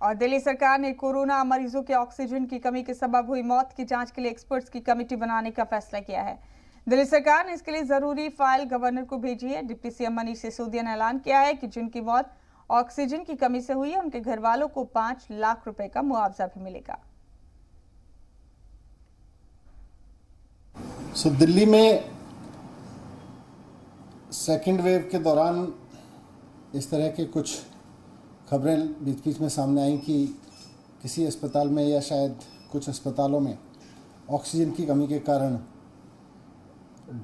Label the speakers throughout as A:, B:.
A: और दिल्ली सरकार ने कोरोना मरीजों के ऑक्सीजन की कमी के सबब हुई मौत की जांच के लिए एक्सपर्ट्स की कमेटी बनाने का फैसला किया है। दिल्ली सरकार ने इसके लिए जरूरी फाइल गवर्नर को भेजी है। डिप्टी सीएम मनीष सिसोदिया ने ऐलान किया है कि जिनकी मौत ऑक्सीजन की कमी से हुई है उनके घर वालों को 5 लाख रुपए का मुआवजा भी मिलेगा।
B: दिल्ली में सेकेंड वेव के दौरान इस तरह के कुछ खबरें बीच बीच में सामने आई कि किसी अस्पताल में या शायद कुछ अस्पतालों में ऑक्सीजन की कमी के कारण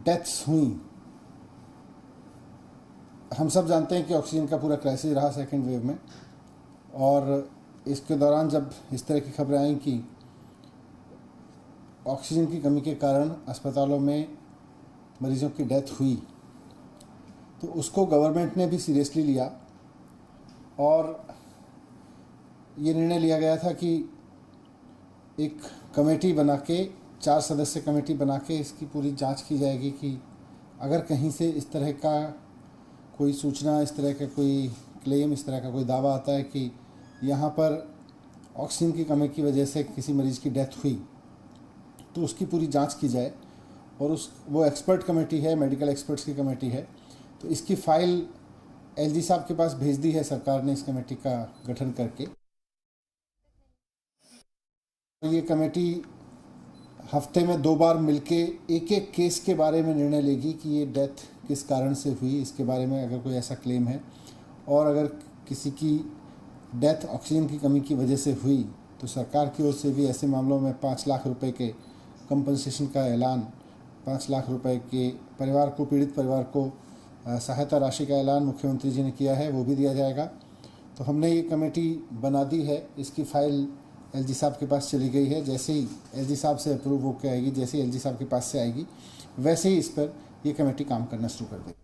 B: डेथ्स हुई। हम सब जानते हैं कि ऑक्सीजन का पूरा क्राइसिस रहा सेकेंड वेव में, और इसके दौरान जब इस तरह की खबरें आई कि ऑक्सीजन की कमी के कारण अस्पतालों में मरीजों की डेथ हुई, तो उसको गवर्नमेंट ने भी सीरियसली लिया और ये निर्णय लिया गया था कि एक कमेटी बना के 4 सदस्य कमेटी बना के इसकी पूरी जांच की जाएगी कि अगर कहीं से इस तरह का कोई सूचना, इस तरह का कोई क्लेम, इस तरह का कोई दावा आता है कि यहाँ पर ऑक्सीजन की कमी की वजह से किसी मरीज़ की डेथ हुई, तो उसकी पूरी जांच की जाए। और वो एक्सपर्ट कमेटी है, मेडिकल एक्सपर्ट्स की कमेटी है, तो इसकी फाइल एलजी साहब के पास भेज दी है सरकार ने इस कमेटी का गठन करके। ये कमेटी हफ्ते में 2 बार मिलके एक एक केस के बारे में निर्णय लेगी कि ये डेथ किस कारण से हुई, इसके बारे में अगर कोई ऐसा क्लेम है, और अगर किसी की डेथ ऑक्सीजन की कमी की वजह से हुई तो सरकार की ओर से भी ऐसे मामलों में 5 लाख रुपए के कंपनसेशन का ऐलान, 5 लाख रुपए के परिवार को, पीड़ित परिवार को सहायता राशि का ऐलान मुख्यमंत्री जी ने किया है, वो भी दिया जाएगा। तो हमने ये कमेटी बना दी है, इसकी फाइल एलजी साहब के पास चली गई है। जैसे ही एलजी साहब से अप्रूव होकर आएगी, जैसे ही एलजी साहब के पास से आएगी, वैसे ही इस पर ये कमेटी काम करना शुरू कर देगी।